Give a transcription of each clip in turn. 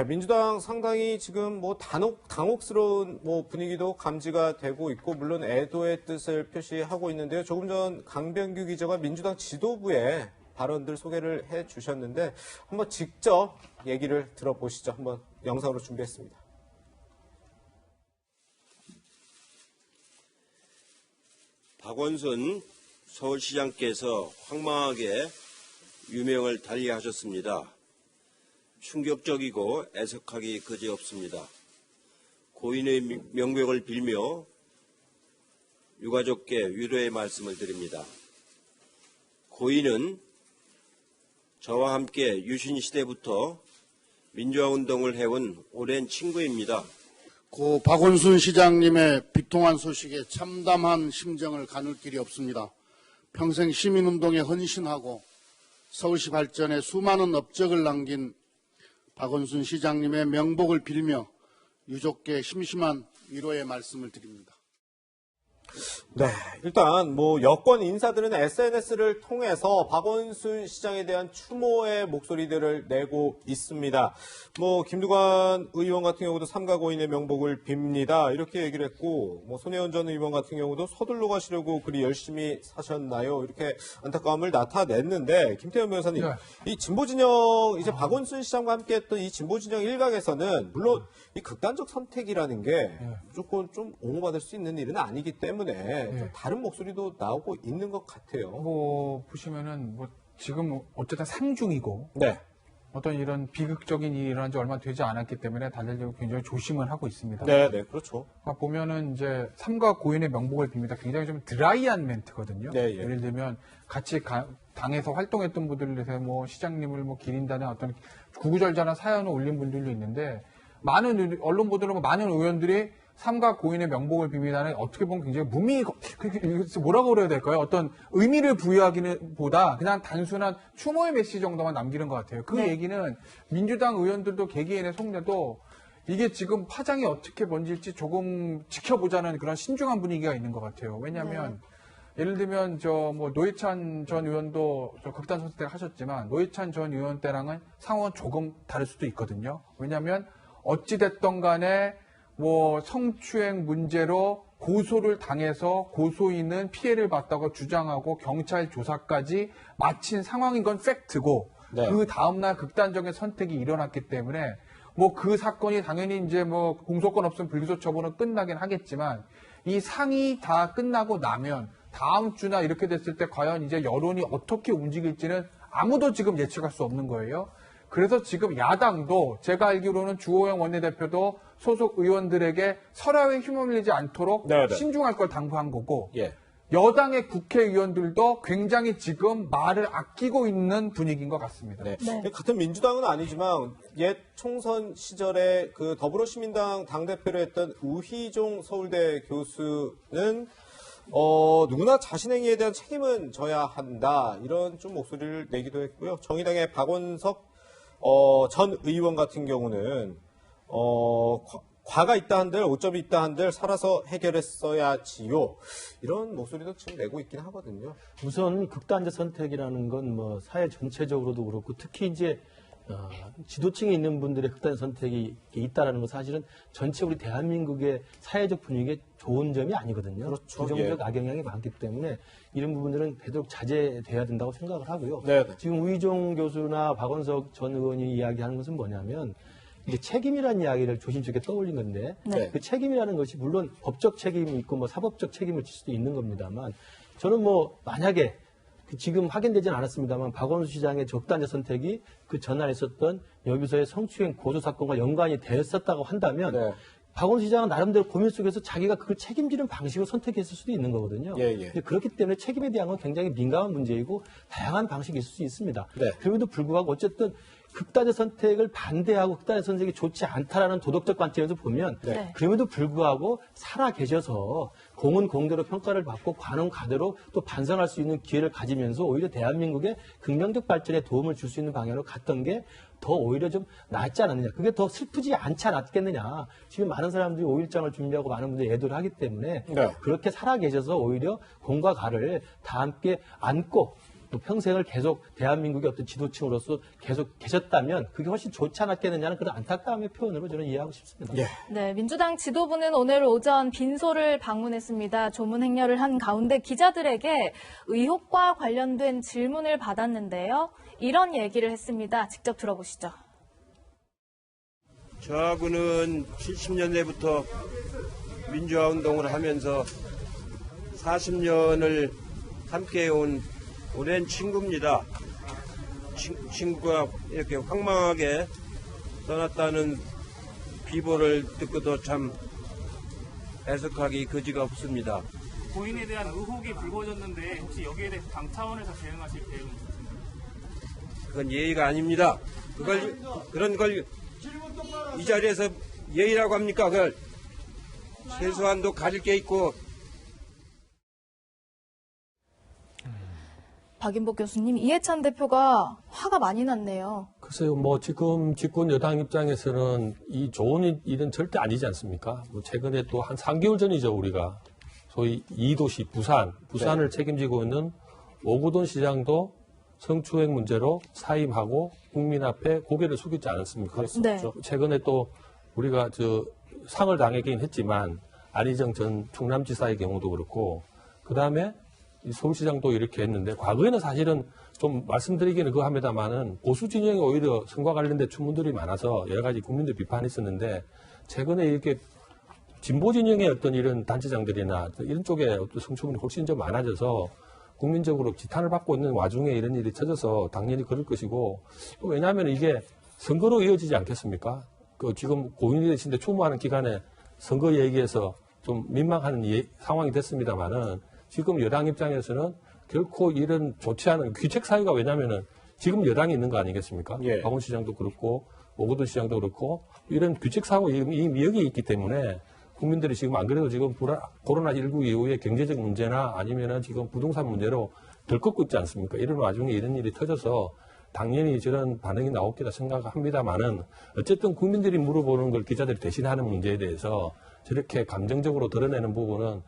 민주당 상당히 지금 뭐 당혹스러운 뭐 분위기도 감지가 되고 있고, 물론 애도의 뜻을 표시하고 있는데요. 조금 전 강병규 기자가 민주당 지도부의 발언들 소개를 해 주셨는데, 한번 직접 얘기를 들어보시죠. 한번 영상으로 준비했습니다. 박원순 서울시장께서 황망하게 유명을 달리하셨습니다. 충격적이고 애석하기 그지없습니다. 고인의 명복을 빌며 유가족께 위로의 말씀을 드립니다. 고인은 저와 함께 유신 시대부터 민주화운동을 해온 오랜 친구입니다. 고 박원순 시장님의 비통한 소식에 참담한 심정을 가눌 길이 없습니다. 평생 시민운동에 헌신하고 서울시 발전에 수많은 업적을 남긴 박원순 시장님의 명복을 빌며 유족께 심심한 위로의 말씀을 드립니다. 네, 일단 뭐 여권 인사들은 SNS를 통해서 박원순 시장에 대한 추모의 목소리들을 내고 있습니다. 뭐 김두관 의원 같은 경우도 삼가 고인의 명복을 빕니다, 이렇게 얘기를 했고, 뭐 손혜원 전 의원 같은 경우도 서둘러 가시려고 그리 열심히 사셨나요, 이렇게 안타까움을 나타냈는데, 김태현 변호사님, 네. 이 진보진영, 이제 박원순 시장과 함께했던 이 진보진영 일각에서는 물론 이 극단적 선택이라는 게 무조건 좀 옹호받을 수 있는 일은 아니기 때문에 좀 다른 목소리도 나오고 있는 것 같아요. 뭐 보시면은 뭐 지금 어쨌든 상중이고, 네. 어떤 이런 비극적인 일이 일어난 지 얼마 되지 않았기 때문에 다들 굉장히 조심을 하고 있습니다. 네, 네, 그렇죠. 그러니까 보면은 이제 삼가 고인의 명복을 빕니다. 굉장히 좀 드라이한 멘트거든요. 네, 예. 예를 들면 같이 당에서 활동했던 분들에서 뭐 시장님을 뭐 기린다는 어떤 구구절절한 사연을 올린 분들도 있는데, 많은 언론 보도로 많은 의원들이 삼가 고인의 명복을 빕니다는 어떻게 보면 굉장히 뭐라고 그래야 될까요? 어떤 의미를 부여하기는 보다 그냥 단순한 추모의 메시지 정도만 남기는 것 같아요. 그 네. 얘기는 민주당 의원들도 개개인의 속내도 이게 지금 파장이 어떻게 번질지 조금 지켜보자는 그런 신중한 분위기가 있는 것 같아요. 왜냐하면 예를 들면 뭐 노회찬 전 의원도 극단 선택 하셨지만, 노회찬 전 의원 때랑은 상황은 조금 다를 수도 있거든요. 왜냐하면 어찌됐던 간에 뭐 성추행 문제로 고소를 당해서 고소인은 피해를 봤다고 주장하고 경찰 조사까지 마친 상황인 건 팩트고, 네. 그 다음날 극단적인 선택이 일어났기 때문에 뭐 그 사건이 당연히 이제 뭐 공소권 없으면 불기소 처분은 끝나긴 하겠지만, 이 상이 다 끝나고 나면 다음 주나 이렇게 됐을 때 과연 이제 여론이 어떻게 움직일지는 아무도 지금 예측할 수 없는 거예요. 그래서 지금 야당도, 제가 알기로는 주호영 원내대표도 소속 의원들에게 설화에 휘말리지 않도록 네네. 신중할 걸 당부한 거고, 예. 여당의 국회의원들도 굉장히 지금 말을 아끼고 있는 분위기인 것 같습니다. 네. 네. 같은 민주당은 아니지만 옛 총선 시절에 그 더불어시민당 당대표를 했던 우희종 서울대 교수는 누구나 자신 행위에 대한 책임은 져야 한다, 이런 좀 목소리를 내기도 했고요. 정의당의 박원석 전 의원 같은 경우는 과가 있다 한들, 오점이 있다 한들 살아서 해결했어야지요, 이런 목소리도 지금 내고 있긴 하거든요. 우선 극단적 선택이라는 건 뭐 사회 전체적으로도 그렇고, 특히 이제 지도층에 있는 분들의 극단적 선택이 있다라는 건 사실은 전체 우리 대한민국의 사회적 분위기에 좋은 점이 아니거든요. 그렇죠. 부정적 악영향이 많기 때문에 이런 부분들은 되도록 자제돼야 된다고 생각을 하고요. 네네. 지금 우희종 교수나 박원석 전 의원이 이야기하는 것은 뭐냐면, 이제 책임이라는 이야기를 조심스럽게 떠올린 건데, 네. 그 책임이라는 것이 물론 법적 책임이 있고 뭐 사법적 책임을 질 수도 있는 겁니다만, 저는 뭐 만약에 지금 확인되지는 않았습니다만 박원순 시장의 적단적 선택이 그 전날 있었던 여기서의 성추행 고소 사건과 연관이 되었었다고 한다면, 네. 박원순 시장은 나름대로 고민 속에서 자기가 그걸 책임지는 방식으로 선택했을 수도 있는 거거든요. 예. 근데 그렇기 때문에 책임에 대한 건 굉장히 민감한 문제이고 다양한 방식이 있을 수 있습니다. 네. 그럼에도 불구하고 어쨌든 극단적 선택을 반대하고 극단적 선택이 좋지 않다라는 도덕적 관점에서 보면, 네. 그럼에도 불구하고 살아 계셔서 공은 공대로 평가를 받고 관은 가대로 또 반성할 수 있는 기회를 가지면서 오히려 대한민국의 긍정적 발전에 도움을 줄 수 있는 방향으로 갔던 게 더 오히려 좀 낫지 않았느냐. 그게 더 슬프지 않지 않았겠느냐. 지금 많은 사람들이 5.1장을 준비하고 많은 분들이 애도를 하기 때문에 네. 그렇게 살아 계셔서 오히려 공과 가를 다 함께 안고 뭐 평생을 계속 대한민국의 어떤 지도층으로서 계속 계셨다면 그게 훨씬 좋지 않았겠느냐는 그런 안타까움의 표현으로 저는 이해하고 싶습니다. 예. 네, 민주당 지도부는 오늘 오전 빈소를 방문했습니다. 조문 행렬을 한 가운데 기자들에게 의혹과 관련된 질문을 받았는데요. 이런 얘기를 했습니다. 직접 들어보시죠. 저하고는 70년대부터 민주화 운동을 하면서 40년을 함께해온 오랜 친구입니다. 친구가 이렇게 황망하게 떠났다는 비보를 듣고도 참 애석하기 그지가 없습니다. 고인에 대한 의혹이 불거졌는데 혹시 여기에 대해서 당 차원에서 대응하실 계획은 있으신가요? 그건 예의가 아닙니다. 그런 걸 이 자리에서 예의라고 합니까? 그걸 최소한도 가릴 게 있고. 박인복 교수님, 이해찬 대표가 화가 많이 났네요. 글쎄요, 뭐 지금 집권 여당 입장에서는 이 좋은 일은 절대 아니지 않습니까? 뭐 최근에 또 한 3개월 전이죠, 우리가 소위 2도시 부산을 책임지고 있는 오구돈 시장도 성추행 문제로 사임하고 국민 앞에 고개를 숙이지 않았습니까? 네. 최근에 또 우리가 상을 당하긴 했지만 안희정 전 충남지사의 경우도 그렇고 그 다음에 서울시장도 이렇게 했는데 과거에는 사실은 좀 말씀드리기는 그거 합니다만은 보수 진영이 오히려 선거와 관련된 추문들이 많아서 여러 가지 국민들 비판이 있었는데 최근에 이렇게 진보 진영의 어떤 이런 단체장들이나 이런 쪽에 어떤 성추문이 훨씬 좀 많아져서 국민적으로 지탄을 받고 있는 와중에 이런 일이 터져서 당연히 그럴 것이고 또 왜냐하면 이게 선거로 이어지지 않겠습니까? 지금 고인이 되신데 추모하는 기간에 선거 얘기해서 좀 민망한 상황이 됐습니다만은 지금 여당 입장에서는 결코 이런 좋지 않은 귀책 사유가 왜냐면은 지금 여당이 있는 거 아니겠습니까? 예. 박원 시장도 그렇고 오거돈 시장도 그렇고 이런 귀책 사유가 이미 여기 있기 때문에 국민들이 지금 안 그래도 지금 코로나19 이후에 경제적 문제나 아니면은 지금 부동산 문제로 들끓고 있지 않습니까? 이런 와중에 이런 일이 터져서 당연히 저런 반응이 나올 거다 생각합니다만은 어쨌든 국민들이 물어보는 걸 기자들이 대신하는 문제에 대해서 저렇게 감정적으로 드러내는 부분은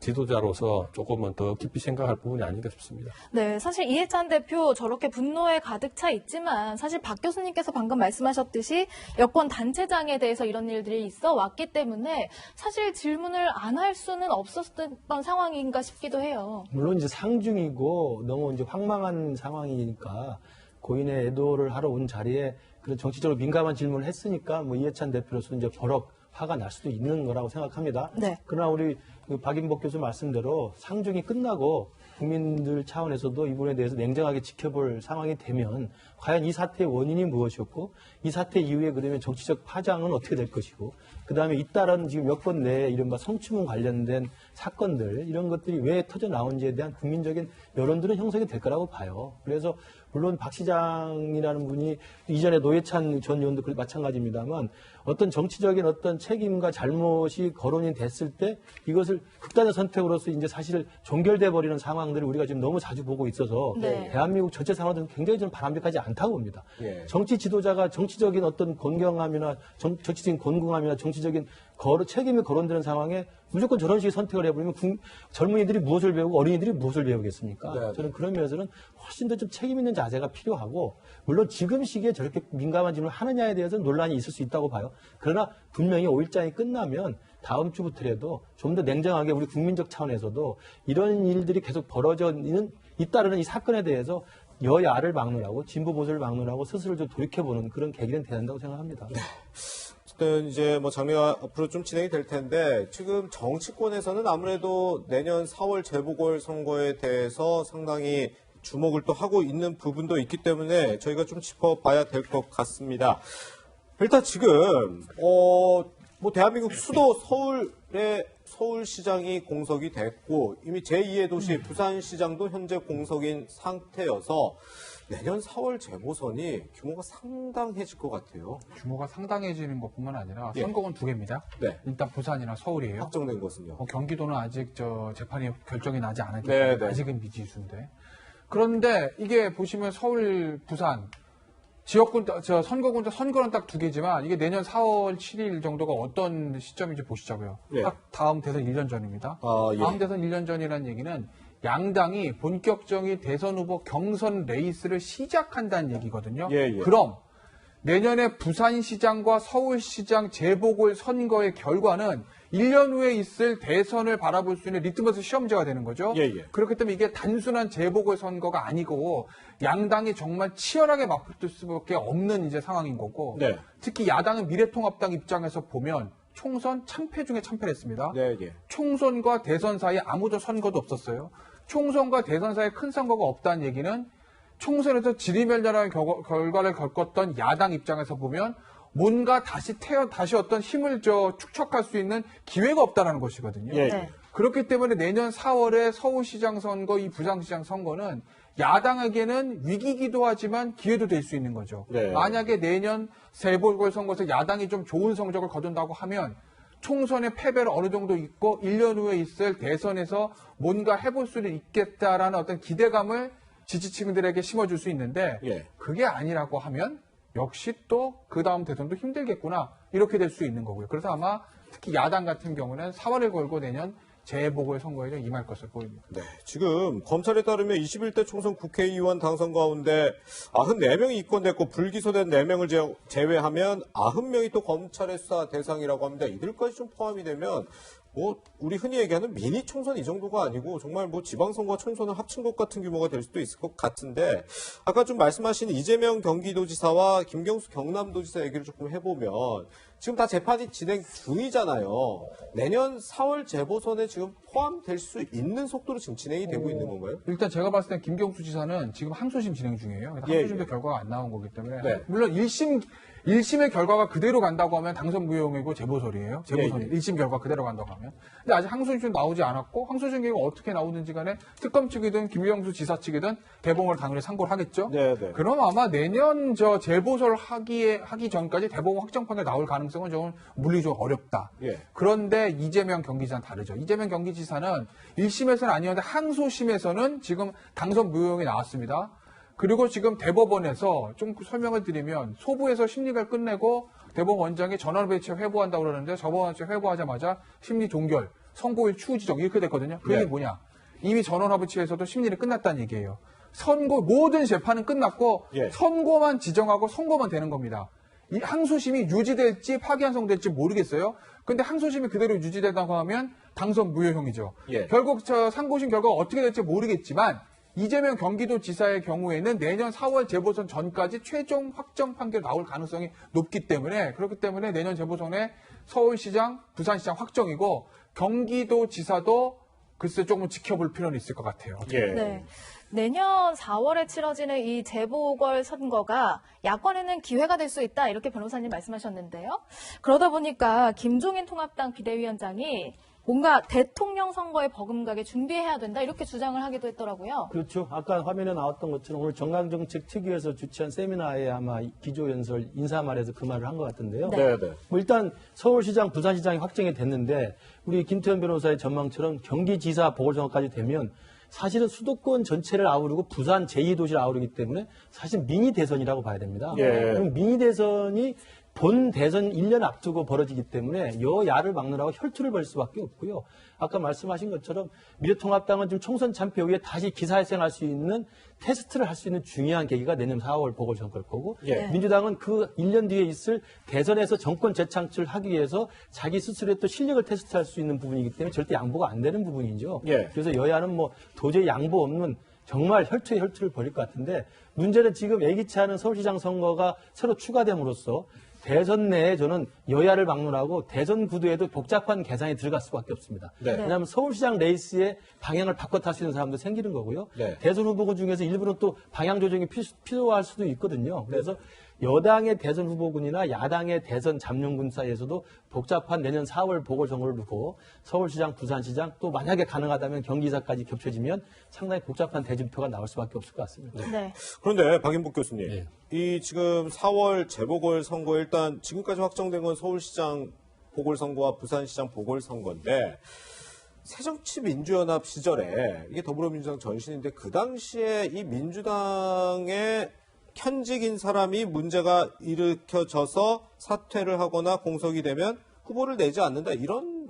지도자로서 조금은 더 깊이 생각할 부분이 아닌가 싶습니다. 네, 사실 이해찬 대표 저렇게 분노에 가득 차 있지만 사실 박 교수님께서 방금 말씀하셨듯이 여권 단체장에 대해서 이런 일들이 있어 왔기 때문에 사실 질문을 안 할 수는 없었던 상황인가 싶기도 해요. 물론 이제 상중이고 너무 이제 황망한 상황이니까 고인의 애도를 하러 온 자리에 그런 정치적으로 민감한 질문을 했으니까 뭐 이해찬 대표로서 이제 버럭 화가 날 수도 있는 거라고 생각합니다. 네. 그러나 우리 박인복 교수 말씀대로 상중이 끝나고 국민들 차원에서도 이 부분에 대해서 냉정하게 지켜볼 상황이 되면 과연 이 사태의 원인이 무엇이었고 이 사태 이후에 그러면 정치적 파장은 어떻게 될 것이고 그다음에 잇따른 지금 여권 내에 이른바 성추문 관련된 사건들 이런 것들이 왜 터져 나온지에 대한 국민적인 여론들은 형성이 될 거라고 봐요. 그래서 물론 박 시장이라는 분이 이전에 노회찬 전 의원도 마찬가지입니다만 어떤 정치적인 어떤 책임과 잘못이 거론이 됐을 때 이것을 극단의 선택으로서 이제 사실 종결돼 버리는 상황들을 우리가 지금 너무 자주 보고 있어서 네. 대한민국 전체 상황은 굉장히 좀 바람직하지 않다고 봅니다. 예. 정치 지도자가 정치적인 어떤 곤경함이나 정치적인 곤궁함이나 정치적인 책임이 거론되는 상황에 무조건 저런 식의 선택을 해버리면 젊은이들이 무엇을 배우고 어린이들이 무엇을 배우겠습니까? 네. 저는 그런 면에서는 훨씬 더 좀 책임 있는 자세가 필요하고 물론 지금 시기에 저렇게 민감한 질문을 하느냐에 대해서는 논란이 있을 수 있다고 봐요. 그러나 분명히 5일장이 끝나면 다음 주부터라도 좀 더 냉정하게 우리 국민적 차원에서도 이런 일들이 계속 벌어져 잇따르는 이 사건에 대해서 여야를 막론하고 진보 보수를 막론하고 스스로 좀 돌이켜보는 그런 계기는 돼야 한다고 생각합니다. 어쨌든 이제 뭐 장례가 앞으로 좀 진행이 될 텐데 지금 정치권에서는 아무래도 내년 4월 재보궐 선거에 대해서 상당히 주목을 또 하고 있는 부분도 있기 때문에 저희가 좀 짚어봐야 될 것 같습니다. 일단 지금 뭐 대한민국 수도 서울의 서울시장이 공석이 됐고 이미 제2의 도시 부산시장도 현재 공석인 상태여서 내년 4월 재보선이 규모가 상당해질 것 같아요. 규모가 상당해지는 것뿐만 아니라 예. 선거구는 2개입니다. 네. 일단 부산이랑 서울이에요. 확정된 것은요. 경기도는 아직 재판이 결정이 나지 않았기 네, 때문에 네. 아직은 미지수인데. 그런데 이게 보시면 서울, 부산 지역군, 선거는 딱 2개지만 이게 내년 4월 7일 정도가 어떤 시점인지 보시자고요. 네. 딱 다음 대선 1년 전입니다. 아, 예. 다음 대선 1년 전이라는 얘기는 양당이 본격적인 대선 후보 경선 레이스를 시작한다는 얘기거든요. 예, 예. 그럼 내년에 부산시장과 서울시장 재보궐 선거의 결과는 1년 후에 있을 대선을 바라볼 수 있는 리트머스 시험지가 되는 거죠. 예, 예. 그렇기 때문에 이게 단순한 재보궐 선거가 아니고 양당이 정말 치열하게 맞붙을 수밖에 없는 이제 상황인 거고 네. 특히 야당은 미래통합당 입장에서 보면 총선 참패 중에 참패를 했습니다. 네, 예. 총선과 대선 사이에 아무도 선거도 없었어요. 총선과 대선 사이에 큰 선거가 없다는 얘기는 총선에서 지리멸렬한 결과를 겪었던 야당 입장에서 보면 뭔가 다시 어떤 힘을 축적할 수 있는 기회가 없다는 것이거든요. 예, 네. 그렇기 때문에 내년 4월에 서울시장 선거, 이 부산시장 선거는 야당에게는 위기이기도 하지만 기회도 될 수 있는 거죠. 네. 만약에 내년 재보궐선거에서 야당이 좀 좋은 성적을 거둔다고 하면 총선의 패배를 어느 정도 있고 1년 후에 있을 대선에서 뭔가 해볼 수는 있겠다라는 어떤 기대감을 지지층들에게 심어줄 수 있는데 예. 그게 아니라고 하면 역시 또 그 다음 대선도 힘들겠구나 이렇게 될 수 있는 거고요. 그래서 아마 특히 야당 같은 경우는 4월을 걸고 내년 재보궐선거에 좀 임할 것으로 보입니다. 네, 지금 검찰에 따르면 21대 총선 국회의원 당선 가운데 94명이 입건됐고 불기소된 4명을 제외하면 90명이 또 검찰의 수사 대상이라고 합니다. 이들까지 좀 포함이 되면 우리 흔히 얘기하는 미니 총선 이 정도가 아니고 정말 지방선거와 총선을 합친 것 같은 규모가 될 수도 있을 것 같은데 아까 좀 말씀하신 이재명 경기도지사와 김경수 경남도지사 얘기를 조금 해보면 지금 다 재판이 진행 중이잖아요. 내년 4월 재보선에 지금 포함될 수 있는 속도로 지금 진행이 되고 있는 건가요? 일단 제가 봤을 때 김경수 지사는 지금 항소심 진행 중이에요. 예, 항소심도 결과가 안 나온 거기 때문에 네. 물론 1심의 결과가 그대로 간다고 하면 당선 무효이고 재보선이에요. 재보선이 예, 예. 1심 결과 그대로 간다고 하면. 근데 아직 항소심 나오지 않았고 항소심 결과가 어떻게 나오든지 간에 특검 측이든 김경수 지사 측이든 대법원을 당연히 상고를 하겠죠. 네, 네. 그럼 아마 내년 재보선 하기 전까지 대법원 확정 판결 나올 가능성은 좀 물리적으로 어렵다. 예. 그런데 이재명 경기지사는 다르죠. 이재명 경기지사는 1심에서는 아니었는데 항소심에서는 지금 당선 무효형이 나왔습니다. 그리고 지금 대법원에서 좀 설명을 드리면 소부에서 심리를 끝내고 대법원 원장이 전원 배치 회부한다고 그러는데 전원 배치 회부하자마자 심리 종결, 선고일 추후 지정 이렇게 됐거든요. 그 얘기 뭐냐? 이미 전원합의체에서도 심리는 끝났다는 얘기예요. 모든 재판은 끝났고 예. 선고만 지정하고 선고만 되는 겁니다. 이 항소심이 유지될지 파기환송될지 모르겠어요. 근데 항소심이 그대로 유지된다고 하면 당선 무효형이죠. 예. 결국 상고심 결과가 어떻게 될지 모르겠지만 이재명 경기도지사의 경우에는 내년 4월 재보선 전까지 최종 확정 판결 나올 가능성이 높기 때문에 그렇기 때문에 내년 재보선에 서울시장, 부산시장 확정이고 경기도지사도 글쎄 조금 지켜볼 필요는 있을 것 같아요. 예. 네. 내년 4월에 치러지는 이 재보궐 선거가 야권에는 기회가 될 수 있다 이렇게 변호사님 말씀하셨는데요. 그러다 보니까 김종인 통합당 비대위원장이 뭔가 대통령 선거에 버금가게 준비해야 된다 이렇게 주장을 하기도 했더라고요. 그렇죠. 아까 화면에 나왔던 것처럼 오늘 정강정책특위에서 주최한 세미나에 아마 기조연설 인사말에서 그 말을 한 것 같은데요. 네, 네. 일단 서울시장, 부산시장이 확정이 됐는데 우리 김태현 변호사의 전망처럼 경기지사 보궐선거까지 되면 사실은 수도권 전체를 아우르고 부산 제2도시를 아우르기 때문에 사실 미니 대선이라고 봐야 됩니다. 예. 그럼 미니 대선이 본 대선 1년 앞두고 벌어지기 때문에 여야를 막느라고 혈투를 벌일 수밖에 없고요. 아까 말씀하신 것처럼 미래통합당은 지금 총선 참패 후에 다시 기사회생할 수 있는 테스트를 할 수 있는 중요한 계기가 내년 4월 보궐선거일 거고 예. 민주당은 그 1년 뒤에 있을 대선에서 정권 재창출을 하기 위해서 자기 스스로의 또 실력을 테스트할 수 있는 부분이기 때문에 절대 양보가 안 되는 부분이죠. 예. 그래서 여야는 도저히 양보 없는 정말 혈투의 혈투를 벌일 것 같은데 문제는 지금 예기치 않은 서울시장 선거가 새로 추가됨으로써 대선 내에 저는 여야를 막론하고 대선 구도에도 복잡한 계산이 들어갈 수밖에 없습니다. 네. 왜냐하면 서울시장 레이스의 방향을 바꿔 탈 수 있는 사람도 생기는 거고요. 네. 대선 후보 중에서 일부는 또 방향 조정이 필요할 수도 있거든요. 그래서 여당의 대선 후보군이나 야당의 대선 잠룡군 사이에서도 복잡한 내년 4월 보궐선거를 두고 서울시장, 부산시장 또 만약에 가능하다면 경기지사까지 겹쳐지면 상당히 복잡한 대진표가 나올 수밖에 없을 것 같습니다. 네. 그런데 박인복 교수님, 예. 이 지금 4월 재보궐선거 일단 지금까지 확정된 건 서울시장 보궐선거와 부산시장 보궐선거인데 새정치민주연합 시절에 이게 더불어민주당 전신인데 그 당시에 이 민주당의 현직인 사람이 문제가 일으켜져서 사퇴를 하거나 공석이 되면 후보를 내지 않는다 이런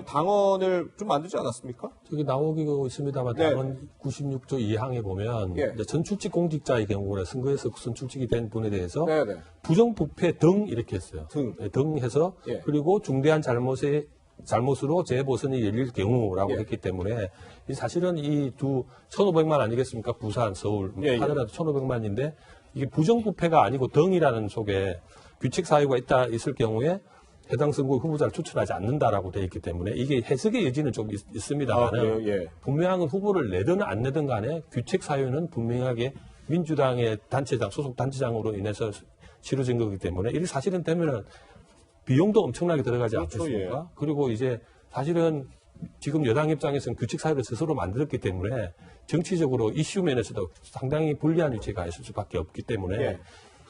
당원을 좀 만들지 않았습니까? 저기 나오기도 있습니다만 네. 당헌 96조 2항에 보면 예. 이제 전출직 공직자의 경우는 선거에서 선출직이 된 분에 대해서 네네. 부정부패 등 이렇게 했어요. 등. 네, 등 해서 예. 그리고 중대한 잘못으로 재보선이 열릴 경우라고 예. 했기 때문에 이 사실은 이 두 1,500만 아니겠습니까? 부산, 서울 예, 예. 하더라도 1,500만인데 이게 부정부패가 아니고 등이라는 속에 규칙 사유가 있을 경우에 해당 선거 후보자를 추천하지 않는다라고 되어 있기 때문에 이게 해석의 여지는 좀 있습니다만 그래요? 예. 분명한 후보를 내든 안 내든 간에 규칙 사유는 분명하게 민주당의 단체장, 소속 단체장으로 인해서 치러진 거기 때문에 이게 사실은 되면은 비용도 엄청나게 들어가지 그렇죠, 않겠습니까? 예. 그리고 이제 사실은 지금 여당 입장에서는 규칙 사유를 스스로 만들었기 때문에 정치적으로 이슈 면에서도 상당히 불리한 위치가 있을 수밖에 없기 때문에 예.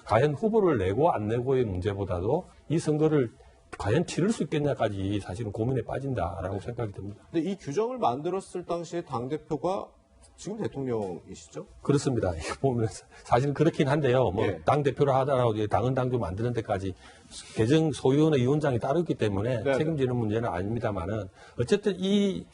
과연 후보를 내고 안 내고의 문제보다도 이 선거를 과연 치를 수 있겠냐까지 사실은 고민에 빠진다라고 생각이 듭니다. 근데 이 규정을 만들었을 당시에 당대표가 지금 대통령이시죠? 그렇습니다. 이거 보면 사실 그렇긴 한데요. 뭐 예. 당 대표를 하더라도 이제 당헌 당규 만드는 데까지 개정 소위원회 위원장이 따로 있기 때문에 네. 책임지는 문제는 아닙니다만은 어쨌든 이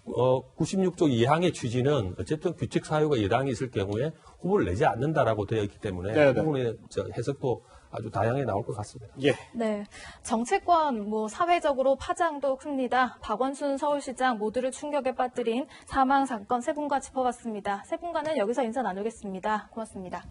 96조 2항의 취지는 어쨌든 규칙 사유가 여당이 있을 경우에 후보를 내지 않는다라고 되어 있기 때문에 네, 네. 그 부분의 해석도 아주 다양하게 나올 것 같습니다. 예. 네. 정치권, 사회적으로 파장도 큽니다. 박원순 서울시장 모두를 충격에 빠뜨린 사망 사건 세 분과 짚어봤습니다. 세 분과는 여기서 인사 나누겠습니다. 고맙습니다.